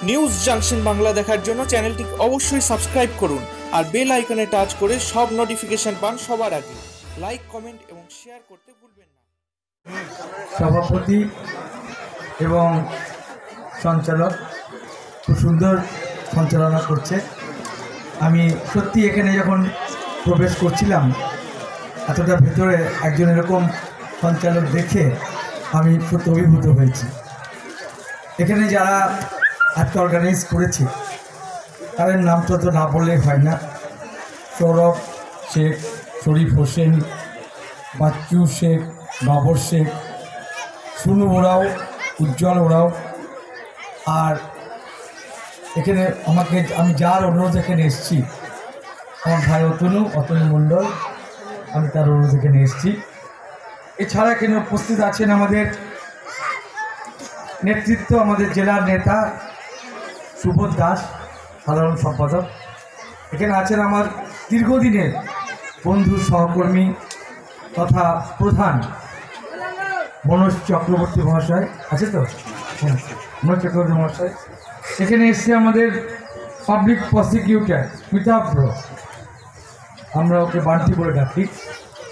News junction Bangla দেখার জন্য চ্যানেলটি অবশ্যই সাবস্ক্রাইব করুন আর বেল আইকনে টাচ করে সব নোটিফিকেশন পান সবার আগে। লাইক, কমেন্ট এবং শেয়ার করতে ভুলবেন না। সভাপতি এবং সঞ্চালক খুব সুন্দর সঞ্চালনা করছে। আমি সত্যি এখানে যখন প্রবেশ করছিলাম এতটা ভেতরে একজন এরকম সঞ্চালক দেখে আমি সত্যি অভিভূত হয়েছি। এখানে যারা আজকে অর্গানাইজ করেছে তাদের নামটা তো না বললেই হয় না। সৌরভ শেখ, শরীফ হোসেন, বাচ্চু শেখ, বাবর শেখ, সুনু ওরাও, উজ্জ্বল ওরাও। আর এখানে আমি যার অনুরোধ এখানে এসেছি আমার ভাই অতনু মণ্ডল, আমি তার অনুরোধ এখানে এসেছি। এছাড়া এখানে উপস্থিত আছেন আমাদের নেতৃত্ব, আমাদের জেলার নেতা সুবোধ দাস, সাধারণ সম্পাদক। এখানে আছেন আমার দীর্ঘদিনের বন্ধু, সহকর্মী তথা প্রধান মনোজ চক্রবর্তী মহাশয় আছে তো, হ্যাঁ, মনোজ চক্রবর্তী মহাশয়। এখানে এসছে আমাদের পাবলিক প্রসিকিউটর মিতাভ্র, আমরা ওকে বান্টি বলে ডাকি,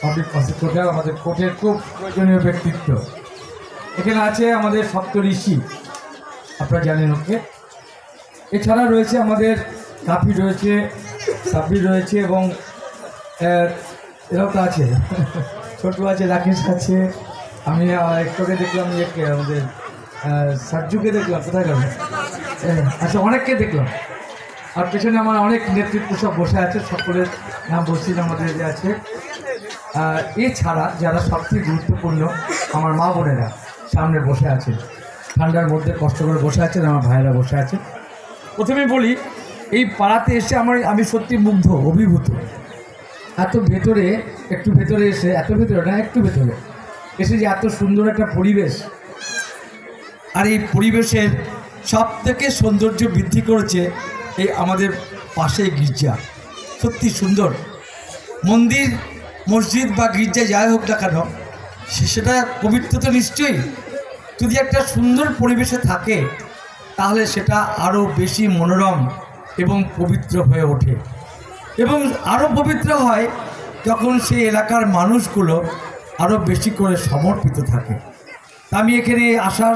পাবলিক প্রসিকিউটর, আমাদের কোর্টের খুব প্রয়োজনীয় ব্যক্তিত্ব। এখানে আছে আমাদের সপ্তঋষি, আপনারা জানেন ওকে। এছাড়া রয়েছে আমাদের কাফি রয়েছে, সাব্বির রয়েছে এবং এরাও তো আছে, ছোটু আছে, রাকেশ আছে। আমি একটুকে দেখলাম ইয়েকে, আমাদের সাজ্জুকে দেখলাম, কোথায় গেল? আচ্ছা, অনেককে দেখলাম। আর পেছনে আমার অনেক নেতৃত্ব সব বসে আছে, সকলের নাম বলছি না আমাদের যে আছে। এছাড়া যারা সবথেকে গুরুত্বপূর্ণ আমার মা বোনেরা সামনে বসে আছেন, ঠান্ডার মধ্যে কষ্ট করে বসে আছেন, আমার ভাইয়েরা বসে আছেন। প্রথমে বলি, এই পাড়াতে এসে আমি সত্যি মুগ্ধ, অভিভূত। এত ভেতরে, একটু ভেতরে এসে, এত ভেতরে না, একটু ভেতরে এসে যে এত সুন্দর একটা পরিবেশ, আর এই পরিবেশের সব থেকে সৌন্দর্য বৃদ্ধি করেছে এই আমাদের পাশে গির্জা। সত্যি সুন্দর মন্দির, মসজিদ বা গির্জা যাই হোক না কেন, সেটা পবিত্র তো নিশ্চয়ই। যদি একটা সুন্দর পরিবেশে থাকে তাহলে সেটা আরও বেশি মনোরম এবং পবিত্র হয়ে ওঠে, এবং আরও পবিত্র হয় যখন সেই এলাকার মানুষগুলো আরও বেশি করে সমর্পিত থাকে। আমি এখানে আসার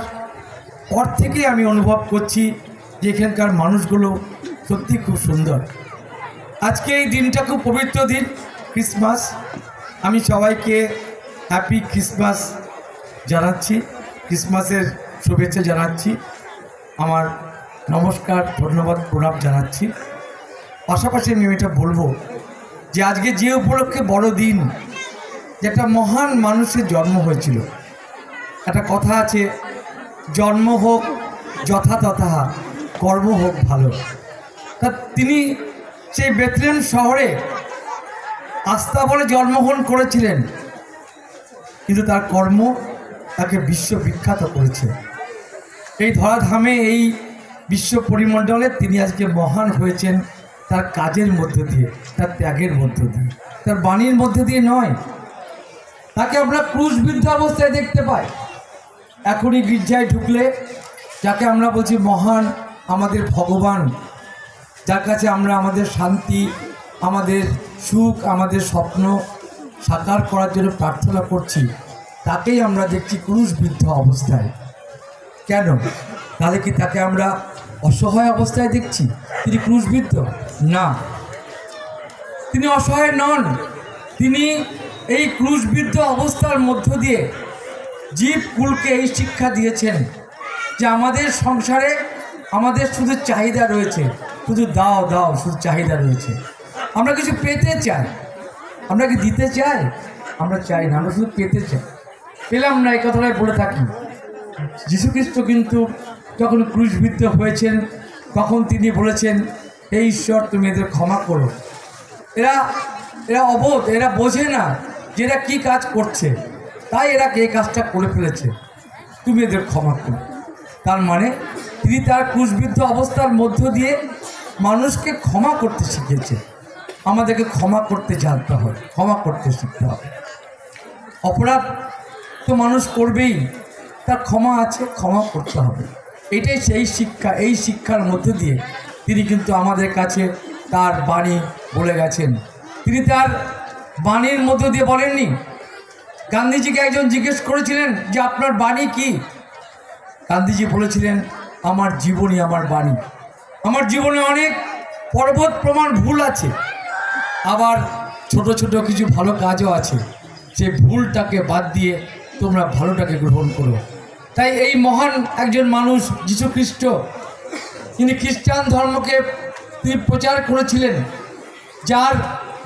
পর থেকে আমি অনুভব করছি যে এখানকার মানুষগুলো সত্যি খুব সুন্দর। আজকে এই দিনটা খুব পবিত্র দিন, ক্রিসমাস। আমি সবাইকে হ্যাপি ক্রিসমাস জানাচ্ছি, ক্রিসমাসের শুভেচ্ছা জানাচ্ছি, আমার নমস্কার, ধন্যবাদ, প্রণাম জানাচ্ছি। পাশাপাশি আমি এটা বলবো যে আজকে যে উপলক্ষে বড় দিন, যেটা মহান মানুষের জন্ম হয়েছিল। একটা কথা আছে, জন্ম হোক যথা তথা, কর্ম হোক ভালো। তা তিনি সেই বেথলেহেম শহরে আস্থা বলে জন্মগ্রহণ করেছিলেন, কিন্তু তার কর্ম তাকে বিশ্ববিখ্যাত করেছে। এই ধরাধামে, এই বিশ্ব পরিমণ্ডলে তিনি আজকে মহান হয়েছেন তার কাজের মধ্য দিয়ে, তার ত্যাগের মধ্য দিয়ে, তার বাণীর মধ্য দিয়ে নয়। তাকে আমরা ক্রুশবিদ্ধ অবস্থায় দেখতে পাই। এখনই গির্জায় ঢুকলে যাকে আমরা বলছি মহান আমাদের ভগবান, যার কাছে আমরা আমাদের শান্তি, আমাদের সুখ, আমাদের স্বপ্ন সাকার করার জন্য প্রার্থনা করছি, তাকেই আমরা দেখছি ক্রুশবিদ্ধ অবস্থায়। কেন? তাহলে কি তাকে আমরা অসহায় অবস্থায় দেখছি? তিনি ক্রুশবিদ্ধ না, তিনি অসহায় নন। তিনি এই ক্রুশবিদ্ধ অবস্থার মধ্য দিয়ে জীবকুলকে এই শিক্ষা দিয়েছেন যে আমাদের সংসারে আমাদের শুধু চাহিদা রয়েছে, শুধু দাও দাও, শুধু চাহিদা রয়েছে। আমরা কিছু পেতে চাই, আমরা কি দিতে চাই? আমরা চাই না, আমরা শুধু পেতে চাই। পেলাম না, এই কথাটাই বলে থাকি। যীশুখ্রিস্ট কিন্তু যখন ক্রুশবিদ্ধ হয়েছেন তখন তিনি বলেছেন, হে ঈশ্বর, তুমি এদের ক্ষমা করো। এরা অবোধ, এরা বোঝে না যে এরা কী কাজ করছে, তাই এরা এই কাজটা করে ফেলেছে, তুমি এদের ক্ষমা করো। তার মানে তিনি তার ক্রুশবিদ্ধ অবস্থার মধ্য দিয়ে মানুষকে ক্ষমা করতে শিখেছে। আমাদেরকে ক্ষমা করতে জানতে হবে, ক্ষমা করতে শিখতে হবে। অপরাধ তো মানুষ করবেই, তার ক্ষমা আছে, ক্ষমা করতে হবে। এটাই সেই শিক্ষা। এই শিক্ষার মধ্যে দিয়ে তিনি কিন্তু আমাদের কাছে তার বাণী বলে গেছেন। তিনি তার বাণীর মধ্য দিয়ে বলেননি, গান্ধীজিকে একজন জিজ্ঞেস করেছিলেন যে আপনার বাণী কি? গান্ধীজি বলেছিলেন, আমার জীবনই আমার বাণী। আমার জীবনে অনেক পর্বত প্রমাণ ভুল আছে, আবার ছোট ছোট কিছু ভালো কাজও আছে। সেই ভুলটাকে বাদ দিয়ে তোমরা ভালোটাকে গ্রহণ করো। তাই এই মহান একজন মানুষ যীশু খ্রিস্ট, তিনি খ্রিস্টান ধর্মকে তিনি প্রচার করেছিলেন, যার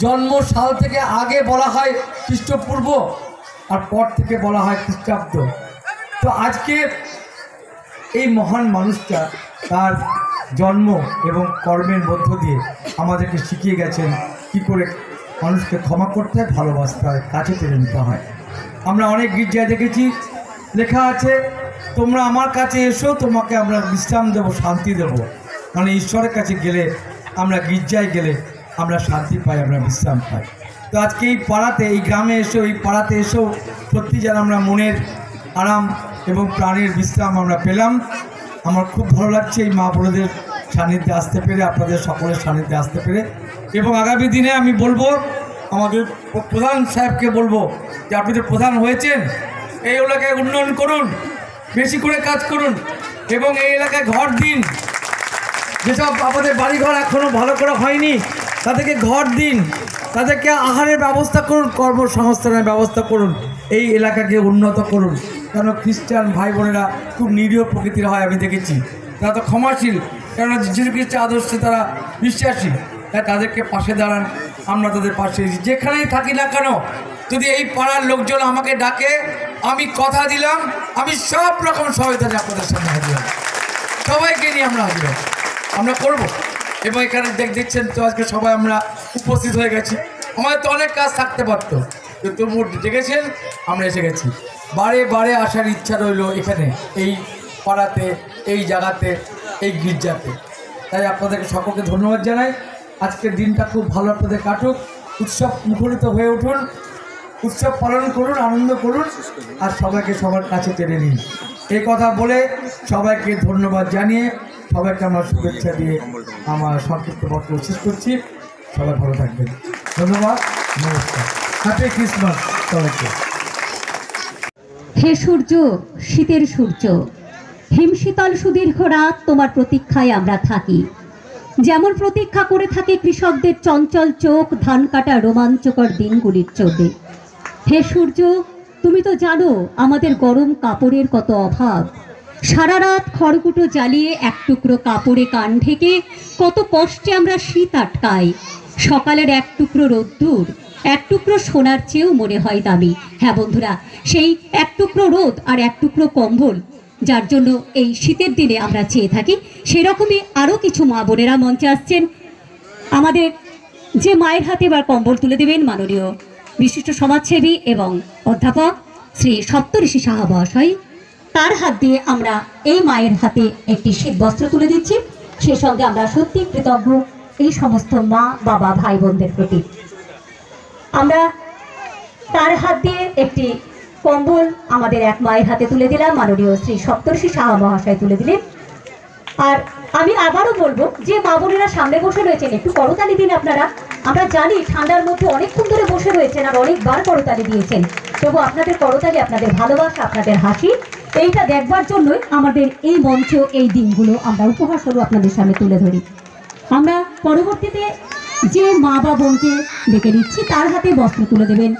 জন্ম সাল থেকে আগে বলা হয় খ্রিস্টপূর্ব আর পর থেকে বলা হয় খ্রিস্টাব্দ। তো আজকে এই মহান মানুষটা তার জন্ম এবং কর্মের মধ্য দিয়ে আমাদেরকে শিখিয়ে গেছেন কী করে মানুষকে ক্ষমা করতে হয়, ভালোবাসতে হয়, কাছে টেনে নিতে হয়। আমরা অনেক গির্জায় দেখেছি লেখা আছে, তোমরা আমার কাছে এসো, তোমাকে আমরা বিশ্রাম দেব, শান্তি দেব। মানে ঈশ্বরের কাছে গেলে, আমরা গির্জায় গেলে আমরা শান্তি পাই, আমরা বিশ্রাম পাই। তো আজকে এই পাড়াতে, এই গ্রামে এসেও, এই পাড়াতে এসেও সত্যি যেন আমরা মনের আরাম এবং প্রাণের বিশ্রাম আমরা পেলাম। আমার খুব ভালো লাগছে এই মা বোনেদের সান্নিধ্যে আসতে পেরে, আপনাদের সকলের সান্নিধ্যে আসতে পেরে। এবং আগামী দিনে আমি বলবো, আমাদের প্রধান সাহেবকে বলবো যে আপনি তো প্রধান হয়েছেন, এই এলাকায় উন্নয়ন করুন, বেশি করে কাজ করুন এবং এই এলাকায় ঘর দিন। যেসব আমাদের বাড়িঘর এখনও ভালো করে হয়নি তাদেরকে ঘর দিন, তাদেরকে আহারের ব্যবস্থা করুন, কর্মসংস্থানের ব্যবস্থা করুন, এই এলাকাকে উন্নত করুন। কেন খ্রিস্টান ভাই বোনেরা খুব নিরীহ প্রকৃতির হয়, আমি দেখেছি। তারা তো ক্ষমাশীল, কেননা যীশু খ্রিস্টের আদর্শে তারা বিশ্বাসী। তাই তাদেরকে পাশে দাঁড়ান, আমরা তাদের পাশে এসেছি। যেখানেই থাকি না কেন, যদি এই পাড়ার লোকজন আমাকে ডাকে, আমি কথা দিলাম আমি সব রকম সহায়তা আপনাদের সামনে হাজির হব, সবাইকে নিয়ে আমরা হাজির হব, আমরা করব। এবং এখানে দেখছেন তো আজকে সবাই আমরা উপস্থিত হয়ে গেছি। আমাদের তো অনেক কাজ থাকতে পারত, কিন্তু তবু ডেকেছেন, আমরা এসে গেছি। বারে বারে আসার ইচ্ছা রইল এখানে, এই পাড়াতে, এই জায়গাতে, এই গির্জাতে। তাই আপনাদেরকে সকলকে ধন্যবাদ জানাই। আজকের দিনটা খুব ভালো আপনাদের কাটুক, উৎসব মুখরিত হয়ে উঠুন, উৎসব পালন করুন, আনন্দ করুন, আর সবাইকে সবার কাছে টেনে নিন। এই কথা বলে সবাইকে ধন্যবাদ জানিয়ে, সবাইকে আমার শুভেচ্ছা দিয়ে আমার সংক্ষিপ্ত বক্তব্য শেষ করছি। সবাই ভালো থাকবেন, ধন্যবাদ, নমস্কার, হ্যাপি ক্রিসমাস সবাইকে। হে সূর্য, শীতের সূর্য, হিমশীতল সুদীর্ঘ রাত তোমার প্রতীক্ষায় আমরা থাকি। যেমন প্রতীক্ষা করে থাকে কৃষকদের চঞ্চল চোখ ধান কাটা রোমাঞ্চকর দিনগুলির চোখে। হে সূর্য, তুমি তো জানো আমাদের গরম কাপড়ের কত অভাব। সারা রাত খড়কুটো জ্বালিয়ে এক টুকরো কাপড়ে কান ঢেকে কত কষ্টে আমরা শীত আটকাই। সকালের এক টুকরো রোদ্দুর, এক টুকরো সোনার চেয়েও মনে হয় দামি। হ্যাঁ বন্ধুরা, সেই এক টুকরো রোদ আর এক টুকরো কম্বল যার জন্য এই শীতের দিনে আমরা চেয়ে থাকি, সেরকমই আরও কিছু মা বোনেরা মঞ্চে আসছেন। আমাদের যে মায়ের হাতে এবার কম্বল তুলে দেবেন মাননীয় বিশিষ্ট সমাজসেবী এবং অধ্যাপক শ্রী সপ্তঋষি সাহা মহাশয়, তার হাত দিয়ে আমরা এই মায়ের হাতে একটি শীত বস্ত্র তুলে দিচ্ছি। সেই সঙ্গে আমরা সত্যি কৃতজ্ঞ এই সমস্ত মা বাবা ভাই বোনদের প্রতি। আমরা তার হাত দিয়ে একটি কম্বল আমাদের এক মায়ের হাতে তুলে দিলাম, মাননীয় শ্রী সপ্তর্ষি সাহা মহাশয় তুলে দিলেন। আর আমি আবারও বলবো যে মা বোনেরা সামনে বসে রয়েছেন, একটু করতালি দিন আপনারা। আমরা জানি ঠান্ডার মধ্যে অনেকক্ষণ ধরে বসে রয়েছেন আর অনেকবার করতালি দিয়েছেন, তবু আপনাদের করতালি, আপনাদের ভালোবাসা, আপনাদের হাসি, এইটা দেখবার জন্যই আমাদের এই মঞ্চ, এই দিনগুলো আমরা উপহার স্বরূপ আপনাদের সামনে তুলে ধরি। আমরা পরবর্তীতে যে মা বা বোনকে ডেকে নিচ্ছি তার হাতে বস্ত্র তুলে দেবেন